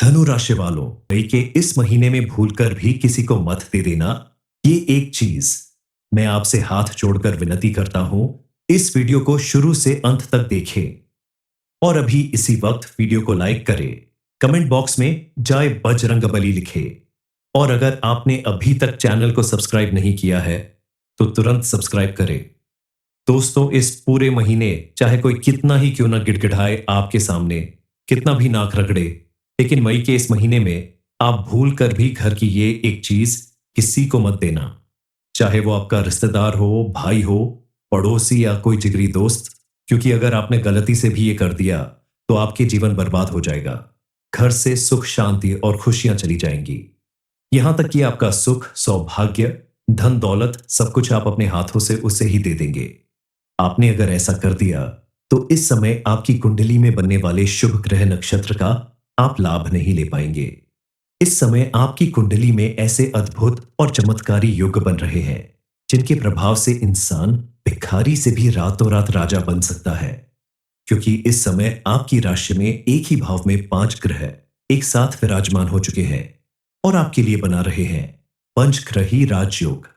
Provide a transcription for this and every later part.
धनु राशि वालों, मई के इस महीने में भूलकर भी किसी को मत दे देना। ये एक चीज मैं आपसे हाथ जोड़कर विनती करता हूं, इस वीडियो को शुरू से अंत तक देखें और अभी इसी वक्त वीडियो को लाइक करें। कमेंट बॉक्स में जय बजरंगबली लिखें और अगर आपने अभी तक चैनल को सब्सक्राइब नहीं किया है तो तुरंत सब्सक्राइब करें। दोस्तों, इस पूरे महीने चाहे कोई कितना ही क्यों ना गिड़गिड़ाए आपके सामने, कितना भी नाक रगड़े, लेकिन मई के इस महीने में आप भूल कर भी घर की ये एक चीज किसी को मत देना। चाहे वो आपका रिश्तेदार हो, भाई हो, पड़ोसी या कोई जिगरी दोस्त, क्योंकि अगर आपने गलती से भी ये कर दिया तो आपके जीवन बर्बाद हो जाएगा। घर से सुख, शांति और खुशियां चली जाएंगी। यहां तक कि आपका सुख, सौभाग्य, धन दौलत सब कुछ आप अपने हाथों से उसे ही दे देंगे। आपने अगर ऐसा कर दिया तो इस समय आपकी कुंडली में बनने वाले शुभ ग्रह नक्षत्र का आप लाभ नहीं ले पाएंगे। इस समय आपकी कुंडली में ऐसे अद्भुत और चमत्कारी योग बन रहे हैं जिनके प्रभाव से इंसान भिखारी से भी रातों रात राजा बन सकता है, क्योंकि इस समय आपकी राशि में एक ही भाव में 5 ग्रह एक साथ विराजमान हो चुके हैं और आपके लिए बना रहे हैं पंचग्रही राजयोग।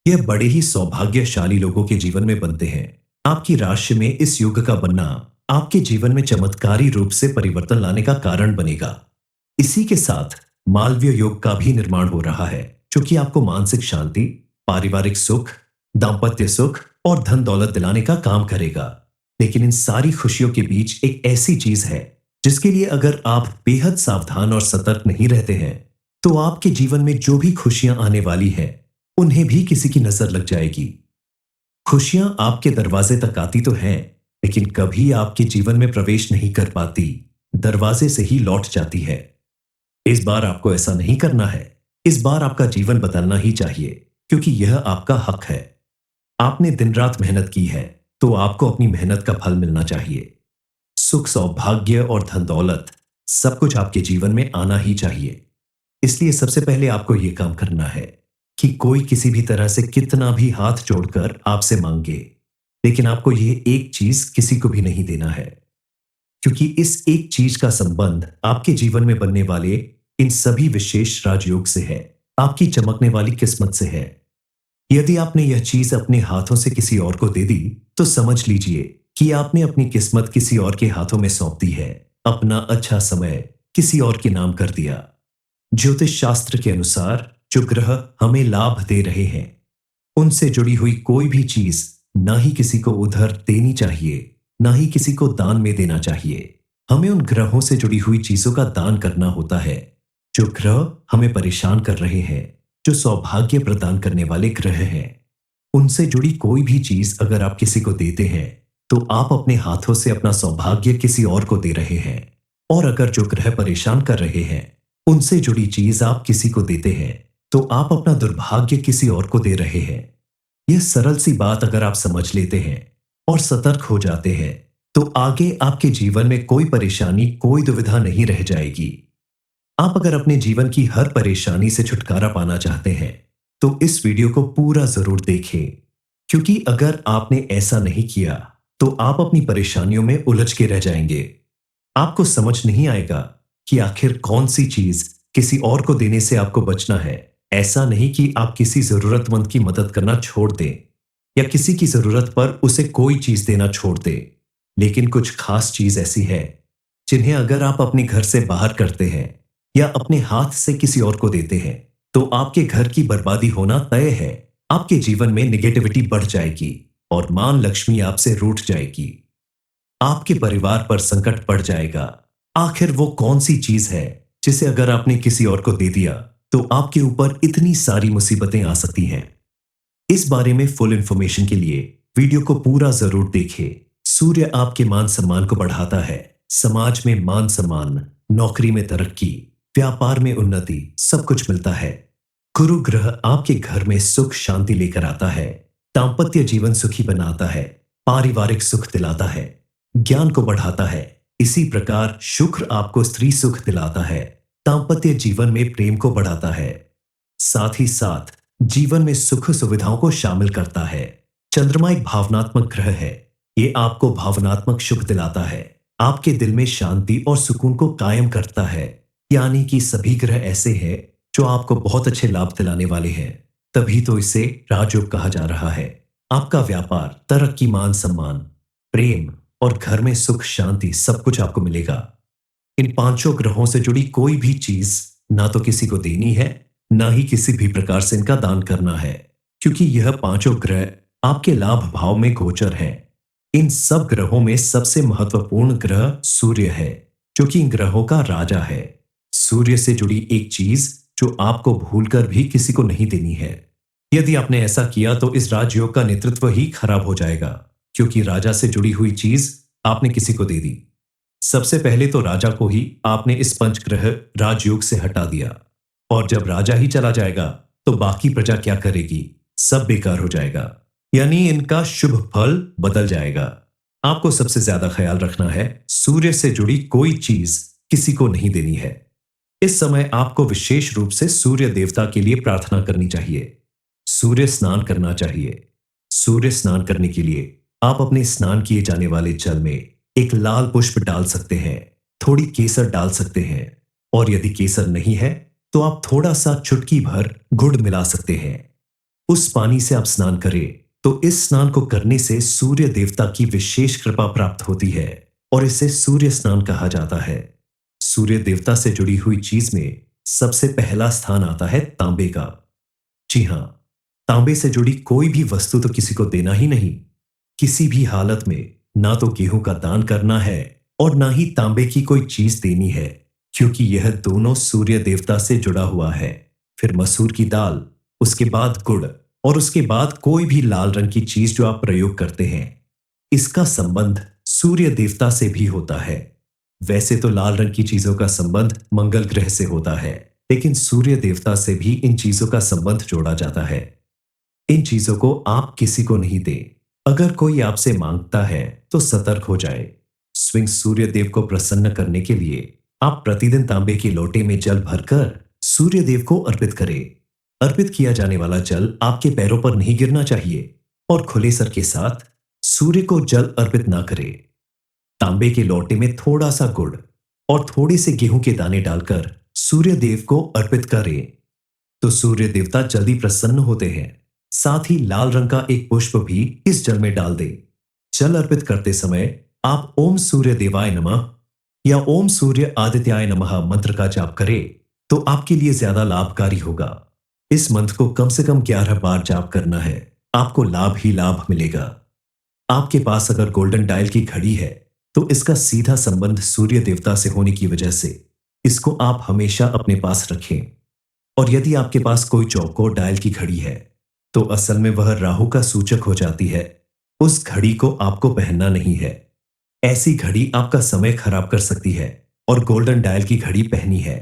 यह बड़े ही सौभाग्यशाली लोगों के जीवन में बनते हैं। आपकी राशि में इस योग का बनना आपके जीवन में चमत्कारी रूप से परिवर्तन लाने का कारण बनेगा। इसी के साथ मालवीय योग का भी निर्माण हो रहा है, जो कि आपको मानसिक शांति, पारिवारिक सुख, दाम्पत्य सुख और धन दौलत दिलाने का काम करेगा। लेकिन इन सारी खुशियों के बीच एक ऐसी चीज है जिसके लिए अगर आप बेहद सावधान और सतर्क नहीं रहते हैं तो आपके जीवन में जो भी खुशियां आने वाली है उन्हें भी किसी की नजर लग जाएगी। खुशियां आपके दरवाजे तक आती तो हैं, लेकिन कभी आपके जीवन में प्रवेश नहीं कर पाती, दरवाजे से ही लौट जाती है। इस बार आपको ऐसा नहीं करना है। इस बार आपका जीवन बदलना ही चाहिए, क्योंकि यह आपका हक है। आपने दिन रात मेहनत की है तो आपको अपनी मेहनत का फल मिलना चाहिए। सुख, सौभाग्य और धन दौलत सब कुछ आपके जीवन में आना ही चाहिए। इसलिए सबसे पहले आपको यह काम करना है कि कोई किसी भी तरह से कितना भी हाथ जोड़कर आपसे मांगे, लेकिन आपको यह एक चीज किसी को भी नहीं देना है, क्योंकि इस एक चीज का संबंध आपके जीवन में बनने वाले इन सभी विशेष राजयोग से है, आपकी चमकने वाली किस्मत से है। यदि आपने यह चीज अपने हाथों से किसी और को दे दी तो समझ लीजिए कि आपने अपनी किस्मत किसी और के हाथों में सौंप दी है, अपना अच्छा समय किसी और के नाम कर दिया। ज्योतिष शास्त्र के अनुसार जो ग्रह हमें लाभ दे रहे हैं उनसे जुड़ी हुई कोई भी चीज ना ही किसी को उधार देनी चाहिए, ना ही किसी को दान में देना चाहिए। हमें उन ग्रहों से जुड़ी हुई चीजों का दान करना होता है जो ग्रह हमें परेशान कर रहे हैं, जो सौभाग्य प्रदान करने वाले ग्रह हैं। उनसे जुड़ी कोई भी चीज अगर आप किसी को देते हैं तो आप अपने हाथों से अपना सौभाग्य किसी और को दे रहे हैं, और अगर जो ग्रह परेशान कर रहे हैं उनसे जुड़ी चीज आप किसी को देते हैं तो आप अपना दुर्भाग्य किसी और को दे रहे हैं। यह सरल सी बात अगर आप समझ लेते हैं और सतर्क हो जाते हैं तो आगे आपके जीवन में कोई परेशानी, कोई दुविधा नहीं रह जाएगी। आप अगर अपने जीवन की हर परेशानी से छुटकारा पाना चाहते हैं तो इस वीडियो को पूरा जरूर देखें, क्योंकि अगर आपने ऐसा नहीं किया तो आप अपनी परेशानियों में उलझ के रह जाएंगे। आपको समझ नहीं आएगा कि आखिर कौन सी चीज किसी और को देने से आपको बचना है। ऐसा नहीं कि आप किसी जरूरतमंद की मदद करना छोड़ दें या किसी की जरूरत पर उसे कोई चीज देना छोड़ दें, लेकिन कुछ खास चीज ऐसी है जिन्हें अगर आप अपने घर से बाहर करते हैं या अपने हाथ से किसी और को देते हैं तो आपके घर की बर्बादी होना तय है। आपके जीवन में नेगेटिविटी बढ़ जाएगी और मां लक्ष्मी आपसे रूठ जाएगी। आपके परिवार पर संकट पड़ जाएगा। आखिर वो कौन सी चीज है जिसे अगर आपने किसी और को दे दिया तो आपके ऊपर इतनी सारी मुसीबतें आ सकती हैं। इस बारे में फुल इंफॉर्मेशन के लिए वीडियो को पूरा जरूर देखें। सूर्य आपके मान सम्मान को बढ़ाता है। समाज में मान सम्मान, नौकरी में तरक्की, व्यापार में उन्नति सब कुछ मिलता है। गुरु ग्रह आपके घर में सुख शांति लेकर आता है, दाम्पत्य जीवन सुखी बनाता है, पारिवारिक सुख दिलाता है, ज्ञान को बढ़ाता है। इसी प्रकार शुक्र आपको स्त्री सुख दिलाता है, दाम्पत्य जीवन में प्रेम को बढ़ाता है, साथ ही साथ जीवन में सुख सुविधाओं को शामिल करता है। चंद्रमा एक भावनात्मक ग्रह है। ये आपको भावनात्मक सुख दिलाता है, आपके दिल में शांति और सुकून को कायम करता है। यानी कि सभी ग्रह ऐसे हैं जो आपको बहुत अच्छे लाभ दिलाने वाले हैं। तभी तो इसे राजयोग कहा जा रहा है। आपका व्यापार, तरक्की, मान सम्मान, प्रेम और घर में सुख शांति सब कुछ आपको मिलेगा। इन पांचों ग्रहों से जुड़ी कोई भी चीज ना तो किसी को देनी है, ना ही किसी भी प्रकार से इनका दान करना है, क्योंकि यह पांचों ग्रह आपके लाभ भाव में गोचर हैं। इन सब ग्रहों में सबसे महत्वपूर्ण ग्रह सूर्य है, जो कि इन ग्रहों का राजा है। सूर्य से जुड़ी एक चीज जो आपको भूलकर भी किसी को नहीं देनी है। यदि आपने ऐसा किया तो इस राजयोग का नेतृत्व ही खराब हो जाएगा, क्योंकि राजा से जुड़ी हुई चीज आपने किसी को दे दी। सबसे पहले तो राजा को ही आपने इस पंचग्रह राजयोग से हटा दिया, और जब राजा ही चला जाएगा तो बाकी प्रजा क्या करेगी? सब बेकार हो जाएगा, यानी इनका शुभ फल बदल जाएगा। आपको सबसे ज्यादा ख्याल रखना है, सूर्य से जुड़ी कोई चीज किसी को नहीं देनी है। इस समय आपको विशेष रूप से सूर्य देवता के लिए प्रार्थना करनी चाहिए। सूर्य स्नान करना चाहिए। सूर्य स्नान करने के लिए आप अपने स्नान किए जाने वाले जल में एक लाल पुष्प डाल सकते हैं, थोड़ी केसर डाल सकते हैं, और यदि केसर नहीं है तो आप थोड़ा सा चुटकी भर गुड़ मिला सकते हैं। उस पानी से आप स्नान करें तो इस स्नान को करने से सूर्य देवता की विशेष कृपा प्राप्त होती है, और इसे सूर्य स्नान कहा जाता है। सूर्य देवता से जुड़ी हुई चीज में सबसे पहला स्थान आता है तांबे का। जी हां, तांबे से जुड़ी कोई भी वस्तु तो किसी को देना ही नहीं। किसी भी हालत में ना तो गेहूं का दान करना है और ना ही तांबे की कोई चीज देनी है, क्योंकि यह दोनों सूर्य देवता से जुड़ा हुआ है। फिर मसूर की दाल, उसके बाद गुड़, और उसके बाद कोई भी लाल रंग की चीज जो आप प्रयोग करते हैं, इसका संबंध सूर्य देवता से भी होता है। वैसे तो लाल रंग की चीजों का संबंध मंगल ग्रह से होता है, लेकिन सूर्य देवता से भी इन चीजों का संबंध जोड़ा जाता है। इन चीजों को आप किसी को नहीं दें। अगर कोई आपसे मांगता है तो सतर्क हो जाए। स्वयं सूर्य देव को प्रसन्न करने के लिए आप प्रतिदिन तांबे के लोटे में जल भरकर सूर्य देव को अर्पित करें। अर्पित किया जाने वाला जल आपके पैरों पर नहीं गिरना चाहिए, और खुले सर के साथ सूर्य को जल अर्पित ना करें। तांबे के लोटे में थोड़ा सा गुड़ और थोड़े से गेहूं के दाने डालकर सूर्य देव को अर्पित करें तो सूर्य देवता जल्दी प्रसन्न होते हैं। साथ ही लाल रंग का एक पुष्प भी इस जल में डाल दें। जल अर्पित करते समय आप ओम सूर्य देवाय नमः या ओम सूर्य आदित्याय नमः मंत्र का जाप करें तो आपके लिए ज्यादा लाभकारी होगा। इस मंत्र को कम से कम 11 बार जाप करना है। आपको लाभ ही लाभ मिलेगा। आपके पास अगर गोल्डन डायल की घड़ी है तो इसका सीधा संबंध सूर्य देवता से होने की वजह से इसको आप हमेशा अपने पास रखें। और यदि आपके पास कोई चौकोर डायल की घड़ी है तो असल में वह राहु का सूचक हो जाती है। उस घड़ी को आपको पहनना नहीं है। ऐसी घड़ी आपका समय खराब कर सकती है, और गोल्डन डायल की घड़ी पहनी है।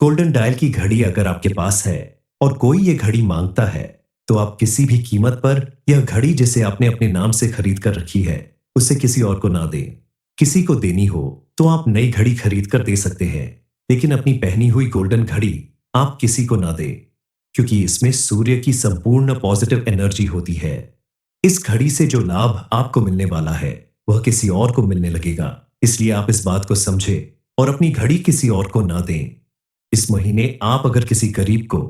गोल्डन डायल की घड़ी अगर आपके पास है और कोई ये घड़ी मांगता है तो आप किसी भी कीमत पर यह घड़ी जिसे आपने अपने नाम से खरीद कर रखी है उसे किसी और को ना दें। किसी को देनी हो तो आप नई घड़ी खरीद कर दे सकते हैं, लेकिन अपनी पहनी हुई गोल्डन घड़ी आप किसी को ना दें, क्योंकि इसमें सूर्य की संपूर्ण पॉजिटिव एनर्जी होती है। इस घड़ी से जो लाभ आपको मिलने वाला है वह किसी और को मिलने लगेगा। इसलिए आप इस बात को समझें और अपनी घड़ी किसी और को ना दें। इस महीने आप अगर किसी गरीब को,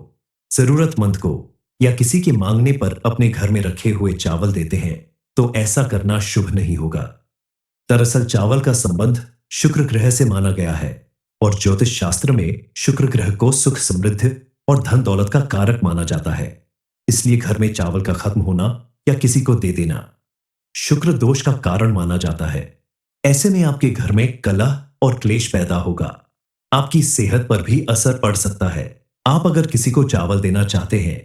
जरूरतमंद को या किसी के मांगने पर अपने घर में रखे हुए चावल देते हैं तो ऐसा करना शुभ नहीं होगा। दरअसल चावल का संबंध शुक्र ग्रह से माना गया है, और ज्योतिष शास्त्र में शुक्र ग्रह को सुख, समृद्धि और धन दौलत का कारक माना जाता है। इसलिए घर में चावल का खत्म होना या किसी को दे देना शुक्र दोष का कारण माना जाता है। ऐसे में आपके घर में कलह और क्लेश पैदा होगा। आपकी सेहत पर भी असर पड़ सकता है। आप अगर किसी को चावल देना चाहते हैं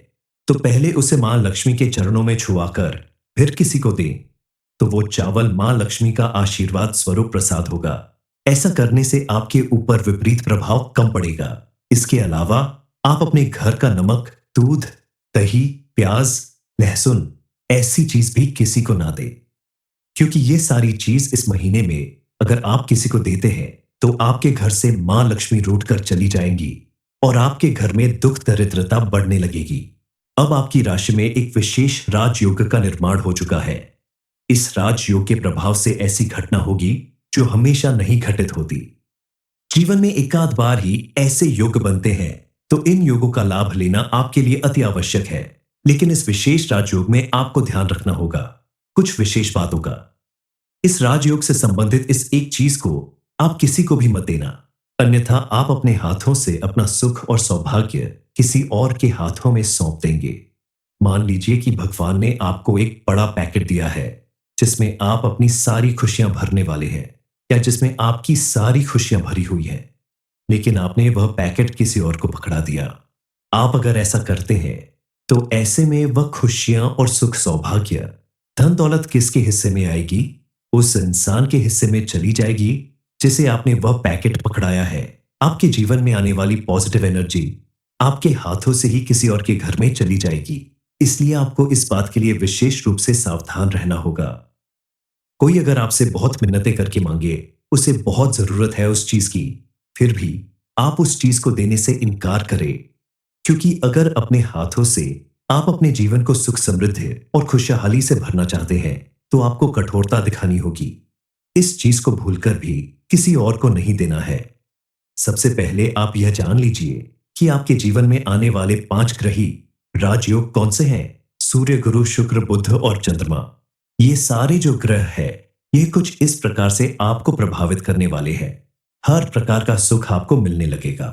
तो पहले उसे मां लक्ष्मी के चरणों में छुआकर फिर किसी को दें, तो वो चावल मां लक्ष्मी का आशीर्वाद स्वरूप प्रसाद होगा। ऐसा करने से आपके ऊपर विपरीत प्रभाव कम पड़ेगा। इसके अलावा आप अपने घर का नमक, दूध, दही, प्याज, लहसुन ऐसी चीज भी किसी को ना दें, क्योंकि ये सारी चीज इस महीने में अगर आप किसी को देते हैं तो आपके घर से मां लक्ष्मी रूठ कर चली जाएंगी और आपके घर में दुख दरिद्रता बढ़ने लगेगी। अब आपकी राशि में एक विशेष राजयोग का निर्माण हो चुका है। इस राजयोग के प्रभाव से ऐसी घटना होगी जो हमेशा नहीं घटित होती। जीवन में एकाध बार ही ऐसे योग बनते हैं, तो इन योगों का लाभ लेना आपके लिए अति आवश्यक है। लेकिन इस विशेष राजयोग में आपको ध्यान रखना होगा कुछ विशेष बातों का। इस राजयोग से संबंधित इस एक चीज को आप किसी को भी मत देना, अन्यथा आप अपने हाथों से अपना सुख और सौभाग्य किसी और के हाथों में सौंप देंगे। मान लीजिए कि भगवान ने आपको एक बड़ा पैकेट दिया है जिसमें आप अपनी सारी खुशियां भरने वाले हैं, या जिसमें आपकी सारी खुशियां भरी हुई हैं, लेकिन आपने वह पैकेट किसी और को पकड़ा दिया। आप अगर ऐसा करते हैं तो ऐसे में वह खुशियां और सुख सौभाग्य धन दौलत किसके हिस्से में आएगी? उस इंसान के हिस्से में चली जाएगी जिसे आपने वह पैकेट पकड़ाया है। आपके जीवन में आने वाली पॉजिटिव एनर्जी आपके हाथों से ही किसी और के घर में चली जाएगी। इसलिए आपको इस बात के लिए विशेष रूप से सावधान रहना होगा। कोई अगर आपसे बहुत मिन्नतें करके मांगे, उसे बहुत जरूरत है उस चीज की, फिर भी आप उस चीज को देने से इनकार करें, क्योंकि अगर अपने हाथों से आप अपने जीवन को सुख समृद्धि और खुशहाली से भरना चाहते हैं तो आपको कठोरता दिखानी होगी। इस चीज को भूलकर भी किसी और को नहीं देना है। सबसे पहले आप यह जान लीजिए कि आपके जीवन में आने वाले 5 ग्रही राजयोग कौन से हैं? सूर्य, गुरु, शुक्र, बुध और चंद्रमा। ये सारे जो ग्रह है, ये कुछ इस प्रकार से आपको प्रभावित करने वाले हैं। हर प्रकार का सुख आपको मिलने लगेगा।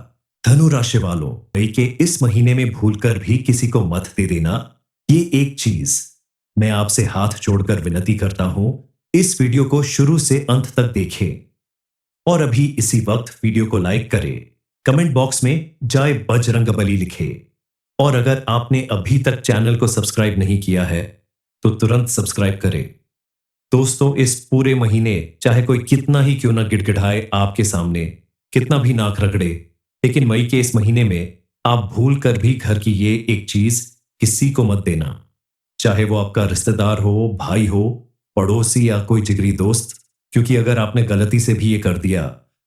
धनु राशि वालों, मई के इस महीने में भूलकर भी किसी को मत दे देना। ये एक चीज मैं आपसे हाथ जोड़कर विनती करता हूं, इस वीडियो को शुरू से अंत तक देखें और अभी इसी वक्त वीडियो को लाइक करें, कमेंट बॉक्स में जय बजरंगबली लिखे, और अगर आपने अभी तक चैनल को सब्सक्राइब नहीं किया है तो तुरंत सब्सक्राइब करें। दोस्तों, इस पूरे महीने चाहे कोई कितना ही क्यों ना गिड़गिड़ाए आपके सामने, कितना भी नाक रगड़े, लेकिन मई के इस महीने में आप भूल कर भी घर की ये एक चीज किसी को मत देना। चाहे वो आपका रिश्तेदार हो, भाई हो, पड़ोसी या कोई जिगरी दोस्त, क्योंकि अगर आपने गलती से भी ये कर दिया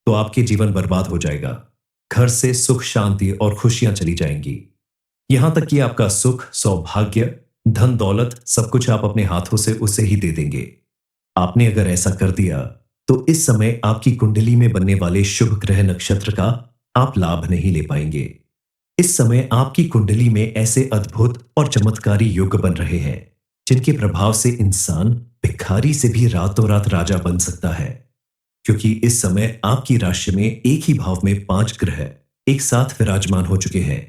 तो आपके जीवन बर्बाद हो जाएगा। घर से सुख, शांति और खुशियां चली जाएंगी। यहां तक कि आपका सुख, सौभाग्य, धन दौलत सब कुछ आप अपने हाथों से उसे ही दे देंगे। आपने अगर ऐसा कर दिया तो इस समय आपकी कुंडली में बनने वाले शुभ ग्रह नक्षत्र का आप लाभ नहीं ले पाएंगे। इस समय आपकी कुंडली में ऐसे अद्भुत और चमत्कारी योग बन रहे हैं जिनके प्रभाव से इंसान भिखारी से भी रातों रात राजा बन सकता है, क्योंकि इस समय आपकी राशि में एक ही भाव में 5 ग्रह एक साथ विराजमान हो चुके हैं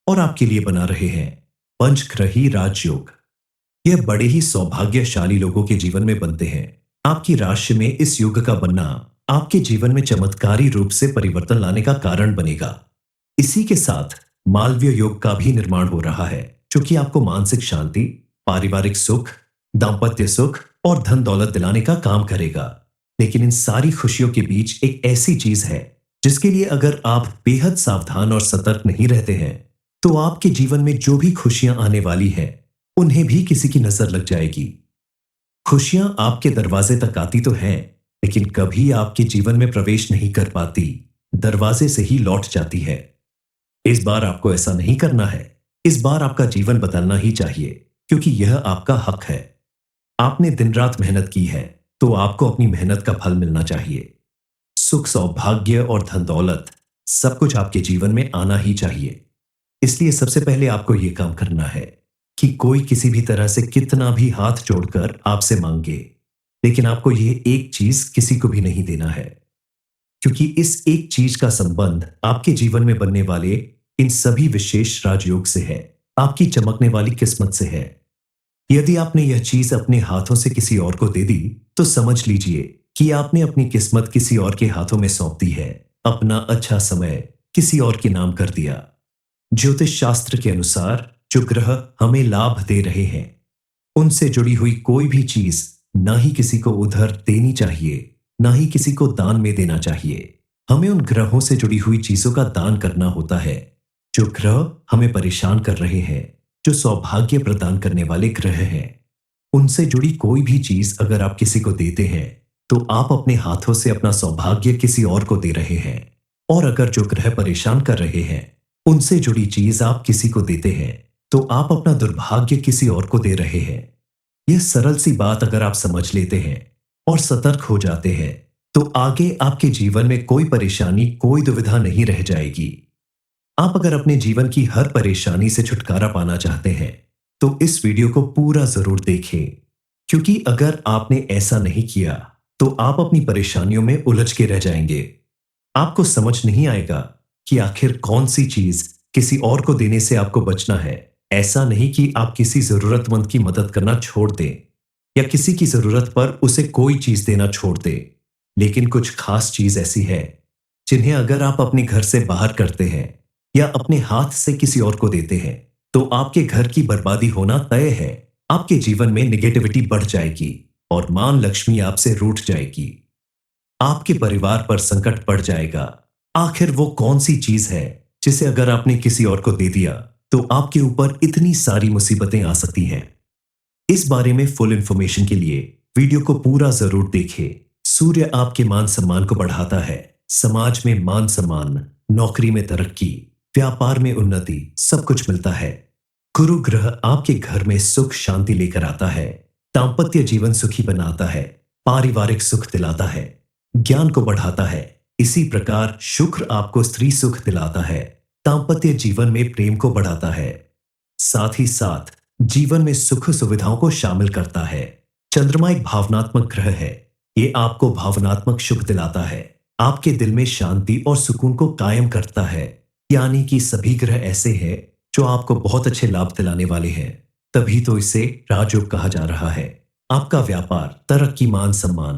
और आपके लिए बना रहे हैं पंचग्रही राजयोग। यह बड़े ही सौभाग्यशाली लोगों के जीवन में बनते हैं। आपकी राशि में इस योग का बनना आपके जीवन में चमत्कारी रूप से परिवर्तन लाने का कारण बनेगा। इसी के साथ मालवीय योग का भी निर्माण हो रहा है, जो कि आपको मानसिक शांति, पारिवारिक सुख, दाम्पत्य सुख और धन दौलत दिलाने का काम करेगा। लेकिन इन सारी खुशियों के बीच एक ऐसी चीज है जिसके लिए अगर आप बेहद सावधान और सतर्क नहीं रहते हैं तो आपके जीवन में जो भी खुशियां आने वाली हैं उन्हें भी किसी की नजर लग जाएगी। खुशियां आपके दरवाजे तक आती तो हैं, लेकिन कभी आपके जीवन में प्रवेश नहीं कर पाती, दरवाजे से ही लौट जाती है। इस बार आपको ऐसा नहीं करना है। इस बार आपका जीवन बदलना ही चाहिए, क्योंकि यह आपका हक है। आपने दिन रात मेहनत की है तो आपको अपनी मेहनत का फल मिलना चाहिए। सुख, सौभाग्य और धन दौलत सब कुछ आपके जीवन में आना ही चाहिए। इसलिए सबसे पहले आपको यह काम करना है कि कोई किसी भी तरह से कितना भी हाथ जोड़कर आपसे मांगे, लेकिन आपको यह एक चीज किसी को भी नहीं देना है, क्योंकि इस एक चीज का संबंध आपके जीवन में बनने वाले इन सभी विशेष राजयोग से है, आपकी चमकने वाली किस्मत से है। यदि आपने यह चीज अपने हाथों से किसी और को दे दी तो समझ लीजिए कि आपने अपनी किस्मत किसी और के हाथों में सौंप दी है, अपना अच्छा समय किसी और के नाम कर दिया। ज्योतिष शास्त्र के अनुसार जो ग्रह हमें लाभ दे रहे हैं उनसे जुड़ी हुई कोई भी चीज ना ही किसी को उधार देनी चाहिए, ना ही किसी को दान में देना चाहिए। हमें उन ग्रहों से जुड़ी हुई चीजों का दान करना होता है जो ग्रह हमें परेशान कर रहे हैं, जो सौभाग्य प्रदान करने वाले ग्रह हैं। उनसे जुड़ी कोई भी चीज अगर आप किसी को देते हैं तो आप अपने हाथों से अपना सौभाग्य किसी और को दे रहे हैं, और अगर जो ग्रह परेशान कर रहे हैं उनसे जुड़ी चीज आप किसी को देते हैं तो आप अपना दुर्भाग्य किसी और को दे रहे हैं। यह सरल सी बात अगर आप समझ लेते हैं और सतर्क हो जाते हैं तो आगे आपके जीवन में कोई परेशानी, कोई दुविधा नहीं रह जाएगी। आप अगर अपने जीवन की हर परेशानी से छुटकारा पाना चाहते हैं, तो इस वीडियो को पूरा जरूर देखें, क्योंकि अगर आपने ऐसा नहीं किया, तो आप अपनी परेशानियों में उलझ के रह जाएंगे। आपको समझ नहीं आएगा कि आखिर कौन सी चीज किसी और को देने से आपको बचना है। ऐसा नहीं कि आप किसी जरूरतमंद की मदद करना छोड़ दें या किसी की जरूरत पर उसे कोई चीज देना छोड़ दें, लेकिन कुछ खास चीज ऐसी है जिन्हें अगर आप अपने घर से बाहर करते हैं या अपने हाथ से किसी और को देते हैं, तो आपके घर की बर्बादी होना तय है। आपके जीवन में निगेटिविटी बढ़ जाएगी और मां लक्ष्मी आपसे रूठ जाएगी। आपके परिवार पर संकट पड़ जाएगा। आखिर वो कौन सी चीज है जिसे अगर आपने किसी और को दे दिया, तो आपके ऊपर इतनी सारी मुसीबतें आ सकती हैं। इस बारे में फुल इंफॉर्मेशन के लिए वीडियो को पूरा जरूर देखें। सूर्य आपके मान सम्मान को बढ़ाता है। समाज में मान सम्मान, नौकरी में तरक्की, व्यापार में उन्नति, सब कुछ मिलता है। गुरु ग्रह आपके घर में सुख शांति लेकर आता है। दाम्पत्य जीवन सुखी बनाता है, पारिवारिक सुख दिलाता है, ज्ञान को बढ़ाता है। इसी प्रकार शुक्र आपको स्त्री सुख दिलाता है, दाम्पत्य जीवन में प्रेम को बढ़ाता है, साथ ही साथ जीवन में सुख सुविधाओं को शामिल करता है। चंद्रमा एक भावनात्मक ग्रह है। ये आपको भावनात्मक सुख दिलाता है, आपके दिल में शांति और सुकून को कायम करता है। यानी कि सभी ग्रह ऐसे हैं जो आपको बहुत अच्छे लाभ दिलाने वाले हैं, तभी तो इसे राजयोग कहा जा रहा है। आपका व्यापार, तरक्की, मान सम्मान,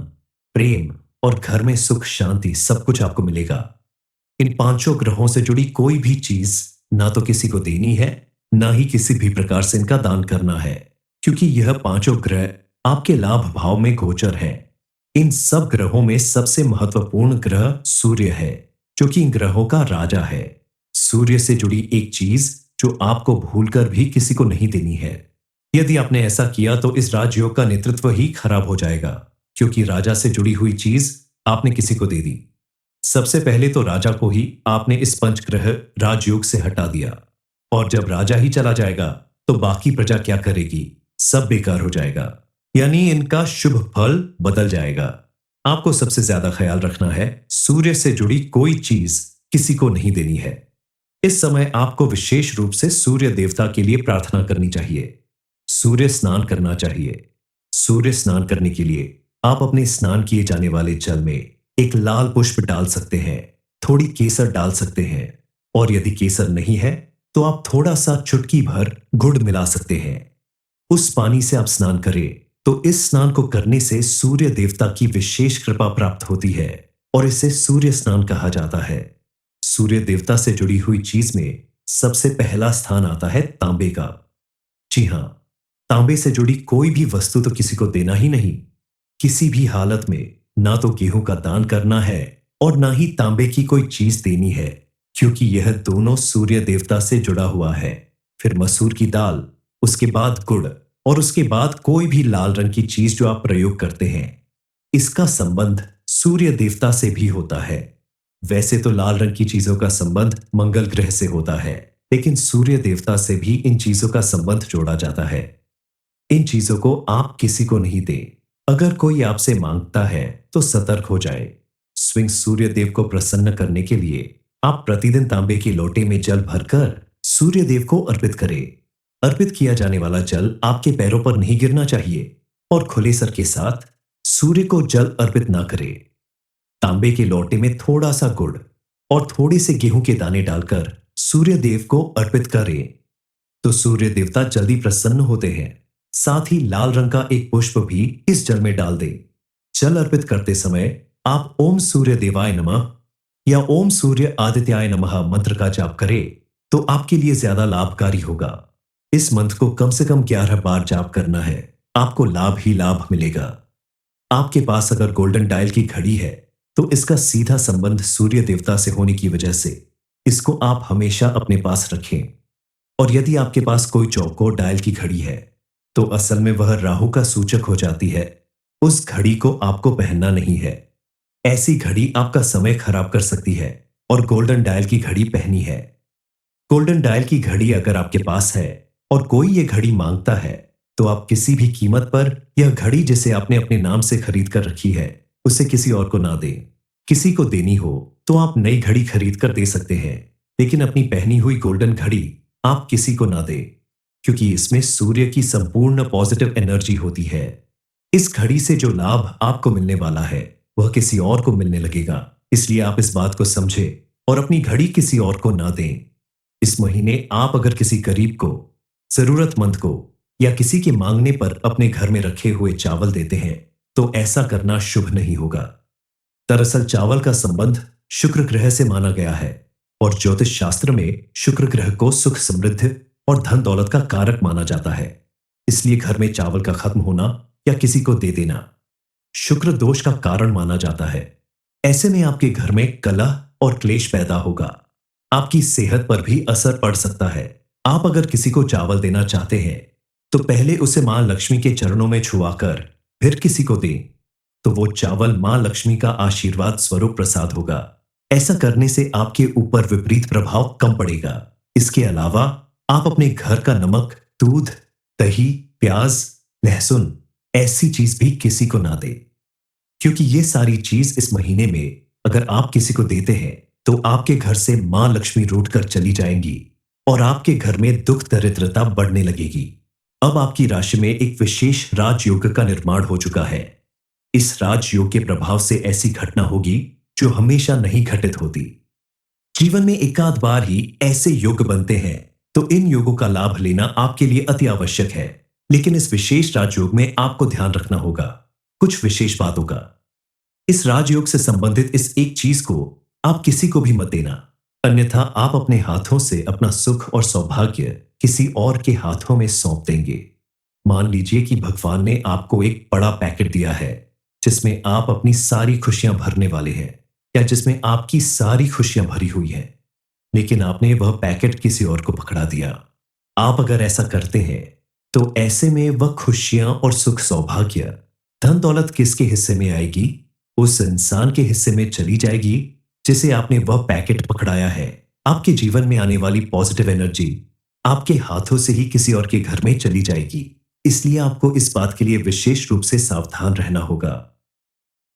प्रेम और घर में सुख शांति सब कुछ आपको मिलेगा। इन पांचों ग्रहों से जुड़ी कोई भी चीज ना तो किसी को देनी है, ना ही किसी भी प्रकार से इनका दान करना है, क्योंकि यह पांचों ग्रह आपके लाभ भाव में गोचर है। इन सब ग्रहों में सबसे महत्वपूर्ण ग्रह सूर्य है, जो कि इन ग्रहों का राजा है। सूर्य से जुड़ी एक चीज जो आपको भूलकर भी किसी को नहीं देनी है। यदि आपने ऐसा किया तो इस राजयोग का नेतृत्व ही खराब हो जाएगा, क्योंकि राजा से जुड़ी हुई चीज आपने किसी को दे दी। सबसे पहले तो राजा को ही आपने इस पंचग्रह राजयोग से हटा दिया, और जब राजा ही चला जाएगा तो बाकी प्रजा क्या करेगी? सब बेकार हो जाएगा, यानी इनका शुभ फल बदल जाएगा। आपको सबसे ज्यादा ख्याल रखना है, सूर्य से जुड़ी कोई चीज किसी को नहीं देनी है। इस समय आपको विशेष रूप से सूर्य देवता के लिए प्रार्थना करनी चाहिए। सूर्य स्नान करना चाहिए। सूर्य स्नान करने के लिए आप अपने स्नान किए जाने वाले जल में एक लाल पुष्प डाल सकते हैं, थोड़ी केसर डाल सकते हैं, और यदि केसर नहीं है तो आप थोड़ा सा चुटकी भर गुड़ मिला सकते हैं। उस पानी से आप स्नान करें, तो इस स्नान को करने से सूर्य देवता की विशेष कृपा प्राप्त होती है और इसे सूर्य स्नान कहा जाता है। सूर्य देवता से जुड़ी हुई चीज में सबसे पहला स्थान आता है तांबे का। जी हां, तांबे से जुड़ी कोई भी वस्तु तो किसी को देना ही नहीं। किसी भी हालत में ना तो गेहूं का दान करना है और ना ही तांबे की कोई चीज देनी है, क्योंकि यह दोनों सूर्य देवता से जुड़ा हुआ है। फिर मसूर की दाल, उसके बाद गुड़ और उसके बाद कोई भी लाल रंग की चीज जो आप प्रयोग करते हैं, इसका संबंध सूर्य देवता से भी होता है। वैसे तो लाल रंग की चीजों का संबंध मंगल ग्रह से होता है, लेकिन सूर्य देवता से भी इन चीजों का संबंध जोड़ा जाता है। इन चीजों को आप किसी को नहीं दें। अगर कोई आपसे मांगता है तो सतर्क हो जाए। स्वयं सूर्य देव को प्रसन्न करने के लिए आप प्रतिदिन तांबे के लोटे में जल भरकर सूर्य देव को अर्पित करें। अर्पित किया जाने वाला जल आपके पैरों पर नहीं गिरना चाहिए और खुले सर के साथ सूर्य को जल अर्पित ना करें। तांबे के लोटे में थोड़ा सा गुड़ और थोड़े से गेहूं के दाने डालकर सूर्य देव को अर्पित करें, तो सूर्य देवता जल्दी प्रसन्न होते हैं। साथ ही लाल रंग का एक पुष्प भी इस जल में डाल दें। जल अर्पित करते समय आप ओम सूर्य देवाय नमः या ओम सूर्य आदित्याय नमः मंत्र का जाप करें, तो आपके लिए ज्यादा लाभकारी होगा। इस मंत्र को कम से कम 11 बार जाप करना है, आपको लाभ ही लाभ मिलेगा। आपके पास अगर गोल्डन डायल की घड़ी है, तो इसका सीधा संबंध सूर्य देवता से होने की वजह से इसको आप हमेशा अपने पास रखें। और यदि आपके पास कोई चौकोर डायल की घड़ी है, तो असल में वह राहु का सूचक हो जाती है। उस घड़ी को आपको पहनना नहीं है। ऐसी घड़ी आपका समय खराब कर सकती है और गोल्डन डायल की घड़ी पहनी है। गोल्डन डायल की घड़ी अगर आपके पास है और कोई ये घड़ी मांगता है, तो आप किसी भी कीमत पर यह घड़ी जिसे आपने अपने नाम से खरीद कर रखी है, उसे किसी और को ना दें। किसी को देनी हो तो आप नई घड़ी खरीद कर दे सकते हैं, लेकिन अपनी पहनी हुई गोल्डन घड़ी आप किसी को ना दें, क्योंकि इसमें सूर्य की संपूर्ण पॉजिटिव एनर्जी होती है। इस घड़ी से जो लाभ आपको मिलने वाला है वह किसी और को मिलने लगेगा, इसलिए आप इस बात को समझें और अपनी घड़ी किसी और को ना दें। इस महीने आप अगर किसी गरीब को, जरूरतमंद को या किसी के मांगने पर अपने घर में रखे हुए चावल देते हैं तो ऐसा करना शुभ नहीं होगा। दरअसल चावल का संबंध शुक्र ग्रह से माना गया है और ज्योतिष शास्त्र में शुक्र ग्रह को सुख, समृद्धि और धन दौलत का कारक माना जाता है। इसलिए घर में चावल का खत्म होना या किसी को दे देना शुक्र दोष का कारण माना जाता है। ऐसे में आपके घर में कलह और क्लेश पैदा होगा। आपकी सेहत पर भी असर पड़ सकता है। आप अगर किसी को चावल देना चाहते हैं तो पहले उसे मां लक्ष्मी के चरणों में छुआकर फिर किसी को दें, तो वो चावल मां लक्ष्मी का आशीर्वाद स्वरूप प्रसाद होगा। ऐसा करने से आपके ऊपर विपरीत प्रभाव कम पड़ेगा। इसके अलावा आप अपने घर का नमक, दूध, दही, प्याज, लहसुन ऐसी चीज भी किसी को ना दें, क्योंकि ये सारी चीज इस महीने में अगर आप किसी को देते हैं तो आपके घर से मां लक्ष्मी रूठ कर चली जाएंगी और आपके घर में दुख दरिद्रता बढ़ने लगेगी। अब आपकी राशि में एक विशेष राजयोग का निर्माण हो चुका है। इस राजयोग के प्रभाव से ऐसी घटना होगी जो हमेशा नहीं घटित होती। जीवन में एकाध बार ही ऐसे योग बनते हैं, तो इन योगों का लाभ लेना आपके लिए अति आवश्यक है। लेकिन इस विशेष राजयोग में आपको ध्यान रखना होगा कुछ विशेष बातों का। इस राजयोग से संबंधित इस एक चीज को आप किसी को भी मत देना, अन्यथा आप अपने हाथों से अपना सुख और सौभाग्य किसी और के हाथों में सौंप देंगे। मान लीजिए कि भगवान ने आपको एक बड़ा पैकेट दिया है जिसमें आप अपनी सारी खुशियां भरने वाले हैं, या जिसमें आपकी सारी खुशियां भरी हुई हैं, लेकिन आपने वह पैकेट किसी और को पकड़ा दिया। आप अगर ऐसा करते हैं तो ऐसे में वह खुशियां और सुख, सौभाग्य, धन दौलत किसके हिस्से में आएगी? उस इंसान के हिस्से में चली जाएगी जिसे आपने वह पैकेट पकड़ाया है। आपके जीवन में आने वाली पॉजिटिव एनर्जी आपके हाथों से ही किसी और के घर में चली जाएगी। इसलिए आपको इस बात के लिए विशेष रूप से सावधान रहना होगा।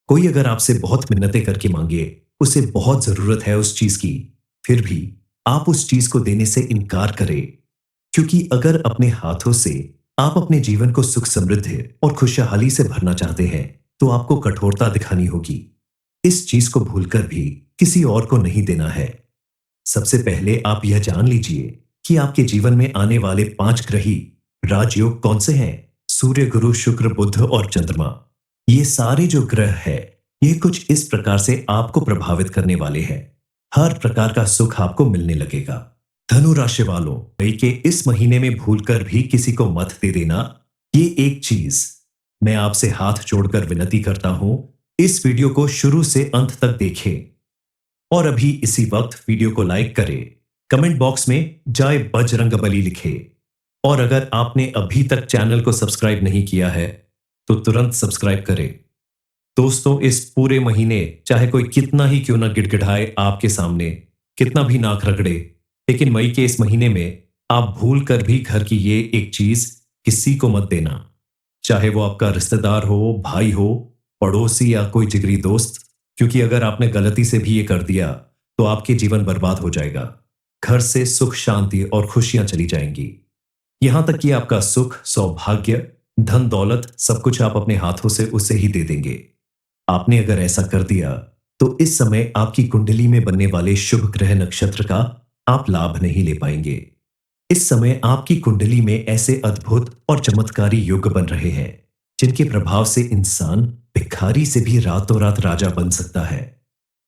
कोई अगर आपसे बहुत मिन्नतें करके मांगे, उसे बहुत जरूरत है उस चीज की, फिर भी आप उस चीज को देने से इनकार करें, क्योंकि अगर अपने हाथों से आप अपने जीवन को सुख, समृद्धि और खुशहाली से भरना चाहते हैं तो आपको कठोरता दिखानी होगी। इस चीज को भूलकर भी किसी और को नहीं देना है। सबसे पहले आप यह जान लीजिए कि आपके जीवन में आने वाले 5 ग्रही राजयोग कौन से हैं। सूर्य, गुरु, शुक्र, बुध और चंद्रमा, ये सारे जो ग्रह है ये कुछ इस प्रकार से आपको प्रभावित करने वाले हैं। हर प्रकार का सुख आपको मिलने लगेगा। धनु राशि वालों, मई के इस महीने में भूलकर भी किसी को मत दे देना। ये एक चीज मैं आपसे हाथ जोड़कर विनती करता हूं, इस वीडियो को शुरू से अंत तक देखें और अभी इसी वक्त वीडियो को लाइक करें, कमेंट बॉक्स में जय बजरंगबली लिखें, और अगर आपने अभी तक चैनल को सब्सक्राइब नहीं किया है तो तुरंत सब्सक्राइब करें। दोस्तों, इस पूरे महीने चाहे कोई कितना ही क्यों ना गिड़गिड़ाए आपके सामने, कितना भी नाक रगड़े, लेकिन मई के इस महीने में आप भूल कर भी घर की ये एक चीज किसी को मत देना, चाहे वो आपका रिश्तेदार हो, भाई हो, पड़ोसी या कोई जिगरी दोस्त, क्योंकि अगर आपने गलती से भी ये कर दिया तो आपके जीवन बर्बाद हो जाएगा। घर से सुख, शांति और खुशियां चली जाएंगी। यहां तक कि आपका सुख, सौभाग्य, धन दौलत सब कुछ आप अपने हाथों से उसे ही दे देंगे। आपने अगर ऐसा कर दिया तो इस समय आपकी कुंडली में बनने वाले शुभ ग्रह नक्षत्र का आप लाभ नहीं ले पाएंगे। इस समय आपकी कुंडली में ऐसे अद्भुत और चमत्कारी योग बन रहे हैं जिनके प्रभाव से इंसान भिखारी से भी रातों रात राजा बन सकता है,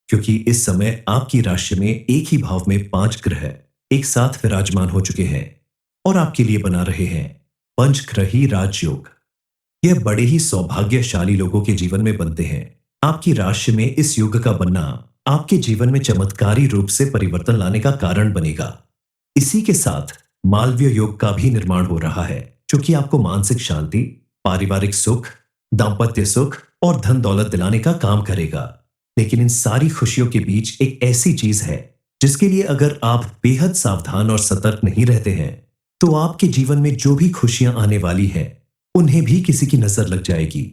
क्योंकि इस समय आपकी राशि में एक ही भाव में 5 ग्रह एक साथ विराजमान हो चुके हैं और आपके लिए बना रहे हैं पंचग्रही राजयोग। यह बड़े ही सौभाग्यशाली लोगों के जीवन में बनते हैं। आपकी राशि में इस योग का बनना आपके जीवन में चमत्कारी रूप से परिवर्तन लाने का कारण बनेगा। इसी के साथ मालवीय योग का भी निर्माण हो रहा है, जो कि आपको मानसिक शांति, पारिवारिक सुख, दाम्पत्य सुख और धन दौलत दिलाने का काम करेगा। लेकिन इन सारी खुशियों के बीच एक ऐसी चीज है जिसके लिए अगर आप बेहद सावधान और सतर्क नहीं रहते हैं तो आपके जीवन में जो भी खुशियां आने वाली हैं उन्हें भी किसी की नजर लग जाएगी।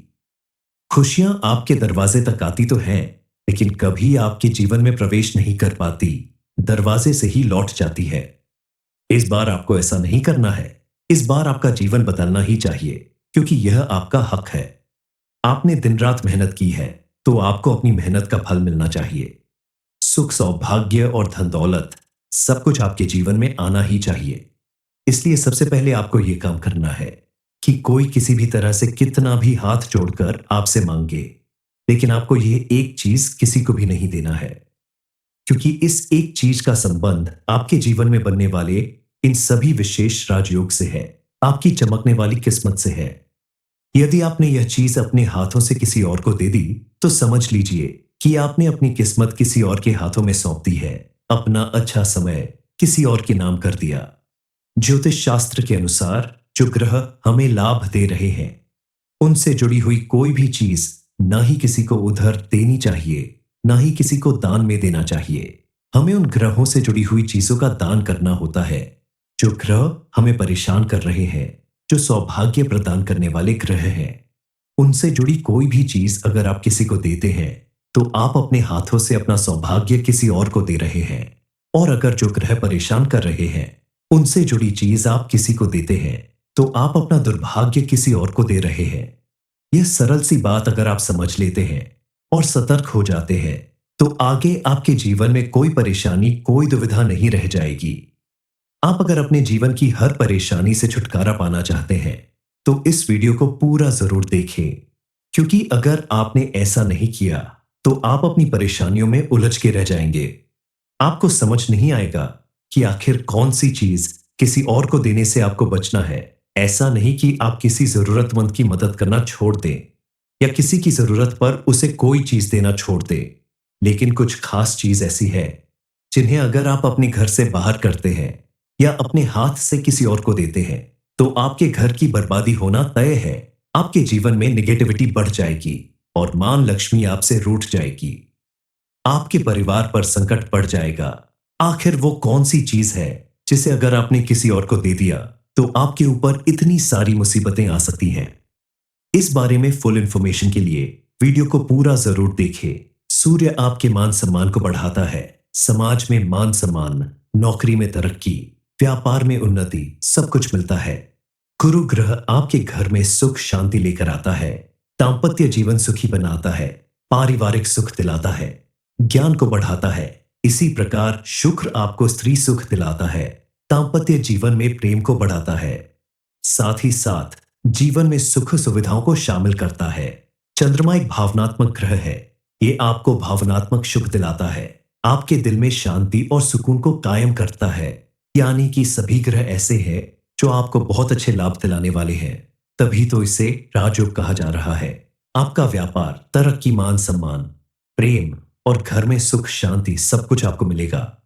खुशियां आपके दरवाजे तक आती तो हैं, लेकिन कभी आपके जीवन में प्रवेश नहीं कर पाती, दरवाजे से ही लौट जाती है। इस बार आपको ऐसा नहीं करना है। इस बार आपका जीवन बदलना ही चाहिए, क्योंकि यह आपका हक है। आपने दिन रात मेहनत की है, तो आपको अपनी मेहनत का फल मिलना चाहिए। सुख, सौभाग्य और धन दौलत सब कुछ आपके जीवन में आना ही चाहिए। इसलिए सबसे पहले आपको यह काम करना है कि कोई किसी भी तरह से कितना भी हाथ जोड़कर आपसे मांगे, लेकिन आपको यह एक चीज किसी को भी नहीं देना है, क्योंकि इस एक चीज का संबंध आपके जीवन में बनने वाले इन सभी विशेष राजयोग से है, आपकी चमकने वाली किस्मत से है। यदि आपने यह चीज अपने हाथों से किसी और को दे दी, तो समझ लीजिए कि आपने अपनी किस्मत किसी और के हाथों में सौंप दी है, अपना अच्छा समय किसी और के नाम कर दिया। ज्योतिष शास्त्र के अनुसार जो ग्रह हमें लाभ दे रहे हैं, उनसे जुड़ी हुई कोई भी चीज ना ही किसी को उधार देनी चाहिए, ना ही किसी को दान में देना चाहिए। हमें उन ग्रहों से जुड़ी हुई चीजों का दान करना होता है जो ग्रह हमें परेशान कर रहे हैं, जो सौभाग्य प्रदान करने वाले ग्रह हैं। उनसे जुड़ी कोई भी चीज अगर आप किसी को देते हैं, तो आप अपने हाथों से अपना सौभाग्य किसी और को दे रहे हैं। और अगर जो ग्रह परेशान कर रहे हैं, उनसे जुड़ी चीज आप किसी को देते हैं, तो आप अपना दुर्भाग्य किसी और को दे रहे हैं। यह सरल सी बात अगर आप समझ लेते हैं और सतर्क हो जाते हैं, तो आगे आपके जीवन में कोई परेशानी, कोई दुविधा नहीं रह जाएगी। आप अगर अपने जीवन की हर परेशानी से छुटकारा पाना चाहते हैं, तो इस वीडियो को पूरा जरूर देखें, क्योंकि अगर आपने ऐसा नहीं किया, तो आप अपनी परेशानियों में उलझ के रह जाएंगे। आपको समझ नहीं आएगा कि आखिर कौन सी चीज किसी और को देने से आपको बचना है। ऐसा नहीं कि आप किसी जरूरतमंद की मदद करना छोड़ दें या किसी की जरूरत पर उसे कोई चीज देना छोड़ दें, लेकिन कुछ खास चीज ऐसी है जिन्हें अगर आप अपने घर से बाहर करते हैं या अपने हाथ से किसी और को देते हैं, तो आपके घर की बर्बादी होना तय है। आपके जीवन में निगेटिविटी बढ़ जाएगी और मां लक्ष्मी आपसे रूठ जाएगी। आपके परिवार पर संकट पड़ जाएगा। आखिर वो कौन सी चीज है जिसे अगर आपने किसी और को दे दिया, तो आपके ऊपर इतनी सारी मुसीबतें आ सकती हैं। इस बारे में फुल इंफॉर्मेशन के लिए वीडियो को पूरा जरूर देखें। सूर्य आपके मान सम्मान को बढ़ाता है। समाज में मान सम्मान, नौकरी में तरक्की, व्यापार में उन्नति, सब कुछ मिलता है। गुरु ग्रह आपके घर में सुख शांति लेकर आता है, दाम्पत्य जीवन सुखी बनाता है, पारिवारिक सुख दिलाता है, ज्ञान को बढ़ाता है। इसी प्रकार शुक्र आपको स्त्री सुख दिलाता है, दाम्पत्य जीवन में प्रेम को बढ़ाता है, साथ ही साथ जीवन में सुख सुविधाओं को शामिल करता है। चंद्रमा एक भावनात्मक ग्रह है। ये आपको भावनात्मक सुख दिलाता है, आपके दिल में शांति और सुकून को कायम करता है। यानी कि सभी ग्रह ऐसे हैं जो आपको बहुत अच्छे लाभ दिलाने वाले हैं, तभी तो इसे राजयोग कहा जा रहा है। आपका व्यापार, तरक्की, मान सम्मान, प्रेम और घर में सुख शांति सब कुछ आपको मिलेगा।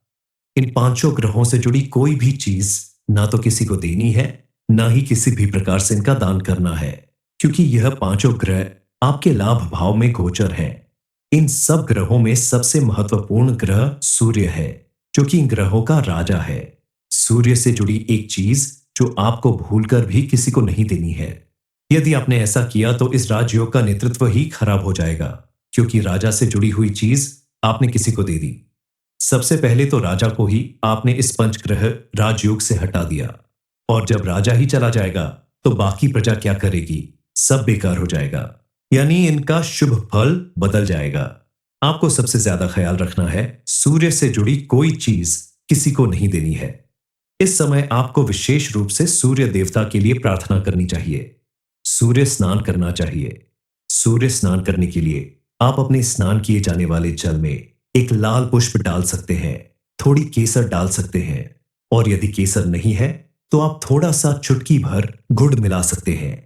इन पांचों ग्रहों से जुड़ी कोई भी चीज ना तो किसी को देनी है, ना ही किसी भी प्रकार से इनका दान करना है, क्योंकि यह पांचों ग्रह आपके लाभ भाव में गोचर हैं। इन सब ग्रहों में सबसे महत्वपूर्ण ग्रह सूर्य है, जो कि इन ग्रहों का राजा है। सूर्य से जुड़ी एक चीज जो आपको भूलकर भी किसी को नहीं देनी है। यदि आपने ऐसा किया, तो इस राजयोग का नेतृत्व ही खराब हो जाएगा, क्योंकि राजा से जुड़ी हुई चीज आपने किसी को दे दी। सबसे पहले तो राजा को ही आपने इस पंचग्रह राजयोग से हटा दिया, और जब राजा ही चला जाएगा, तो बाकी प्रजा क्या करेगी? सब बेकार हो जाएगा, यानी इनका शुभ फल बदल जाएगा। आपको सबसे ज्यादा ख्याल रखना है, सूर्य से जुड़ी कोई चीज किसी को नहीं देनी है। इस समय आपको विशेष रूप से सूर्य देवता के लिए प्रार्थना करनी चाहिए। सूर्य स्नान करना चाहिए। सूर्य स्नान करने के लिए आप अपने स्नान किए जाने वाले जल में एक लाल पुष्प डाल सकते हैं, थोड़ी केसर डाल सकते हैं, और यदि केसर नहीं है, तो आप थोड़ा सा चुटकी भर गुड़ मिला सकते हैं।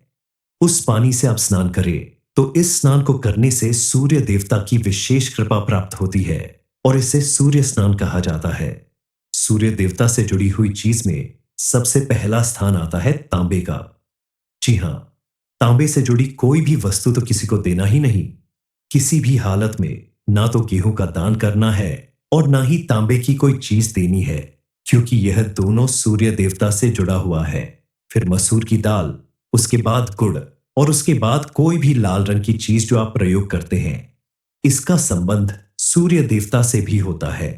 उस पानी से आप स्नान करें, तो इस स्नान को करने से सूर्य देवता की विशेष कृपा प्राप्त होती है, और इसे सूर्य स्नान कहा जाता है। सूर्य देवता से जुड़ी हुई चीज में सबसे पहला स्थान आता है तांबे का। जी हां, तांबे से जुड़ी कोई भी वस्तु तो किसी को देना ही नहीं। किसी भी हालत में ना तो गेहूं का दान करना है और ना ही तांबे की कोई चीज देनी है, क्योंकि यह दोनों सूर्य देवता से जुड़ा हुआ है। फिर मसूर की दाल, उसके बाद गुड़ और उसके बाद कोई भी लाल रंग की चीज जो आप प्रयोग करते हैं, इसका संबंध सूर्य देवता से भी होता है।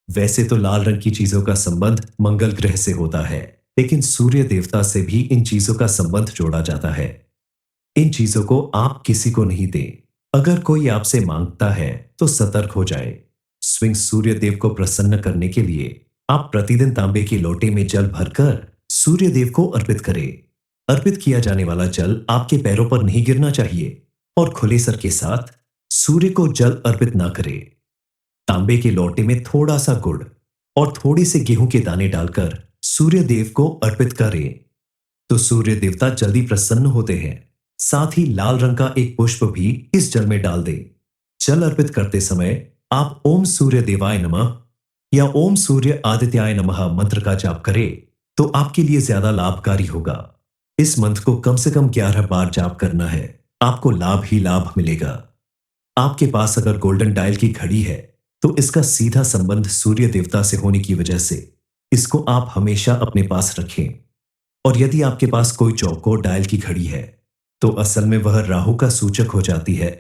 वैसे तो लाल रंग की चीजों का संबंध मंगल ग्रह से होता है, लेकिन सूर्य देवता से भी इन चीजों का संबंध जोड़ा जाता है। इन चीजों को आप किसी को नहीं दें। अगर कोई आपसे मांगता है तो सतर्क हो जाए। स्वयं सूर्य देव को प्रसन्न करने के लिए आप प्रतिदिन तांबे की लोटे में जल भरकर सूर्य देव को अर्पित करें। अर्पित किया जाने वाला जल आपके पैरों पर नहीं गिरना चाहिए और खुले सर के साथ सूर्य को जल अर्पित ना करें। तांबे के लोटे में थोड़ा सा गुड़ और थोड़े से गेहूं के दाने डालकर सूर्य देव को अर्पित करें तो सूर्य देवता जल्दी प्रसन्न होते हैं। साथ ही लाल रंग का एक पुष्प भी इस जल में डाल दें। जल अर्पित करते समय आप ओम सूर्य देवाय नमः या ओम सूर्य आदित्याय नमः मंत्र का जाप करें तो आपके लिए ज्यादा लाभकारी होगा। इस मंत्र को कम से कम 11 बार जाप करना है, आपको लाभ ही लाभ मिलेगा। आपके पास अगर गोल्डन डायल की घड़ी है तो इसका सीधा संबंध सूर्य देवता से होने की वजह से इसको आप हमेशा अपने पास रखें। और यदि आपके पास कोई चौकोर डायल की घड़ी है तो असल में वह राहु का सूचक हो जाती है।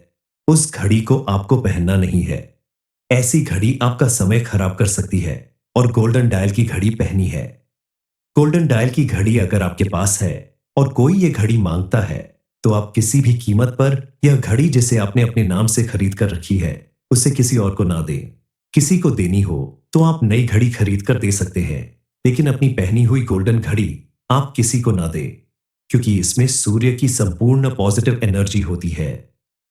उस घड़ी को आपको पहनना नहीं है। ऐसी घड़ी आपका समय खराब कर सकती है और गोल्डन डायल की घड़ी पहनी है। गोल्डन डायल की घड़ी अगर आपके पास है और कोई ये घड़ी मांगता है तो आप किसी भी कीमत पर यह घड़ी जिसे आपने अपने नाम से खरीद कर रखी है उसे किसी और को ना दें। किसी को देनी हो तो आप नई घड़ी खरीद कर दे सकते हैं, लेकिन अपनी पहनी हुई गोल्डन घड़ी आप किसी को ना दें, क्योंकि इसमें सूर्य की संपूर्ण पॉजिटिव एनर्जी होती है।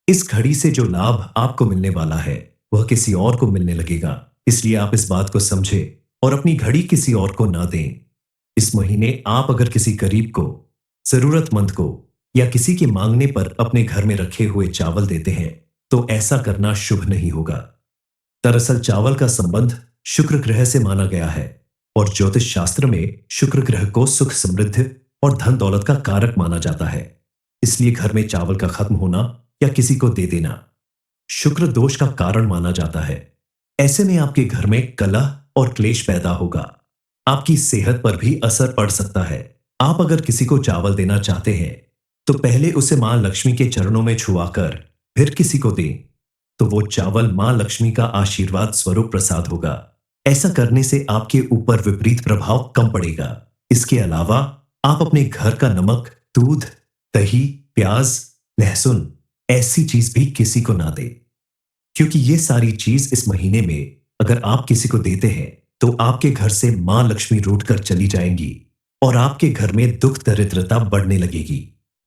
इस घड़ी से जो लाभ आपको मिलने वाला है वह किसी और को मिलने लगेगा। इसलिए आप इस बात को समझें और अपनी घड़ी किसी और को ना दें। इस महीने आप अगर किसी गरीब को, जरूरतमंद को या किसी के मांगने पर अपने घर में रखे हुए चावल देते हैं तो ऐसा करना शुभ नहीं होगा। दरअसल चावल का संबंध शुक्र ग्रह से माना गया है और ज्योतिष शास्त्र में शुक्र ग्रह को सुख, समृद्धि और धन दौलत का कारक माना जाता है। इसलिए घर में चावल का खत्म होना या किसी को दे देना शुक्र दोष का कारण माना जाता है। ऐसे में आपके घर में कलह और क्लेश पैदा होगा। आपकी सेहत पर भी असर पड़ सकता है। आप अगर किसी को चावल देना चाहते हैं तो पहले उसे मां लक्ष्मी के चरणों में छुआकर फिर किसी को दें, तो वो चावल मां लक्ष्मी का आशीर्वाद स्वरूप प्रसाद होगा। ऐसा करने से आपके ऊपर विपरीत प्रभाव कम पड़ेगा। इसके अलावा आप अपने घर का नमक, दूध, दही, प्याज, लहसुन ऐसी चीज भी किसी को ना दें, क्योंकि ये सारी चीज इस महीने में अगर आप किसी को देते हैं तो आपके घर से मां लक्ष्मी रूठ कर चली जाएंगी और आपके घर में दुख दरिद्रता बढ़ने लगेगी।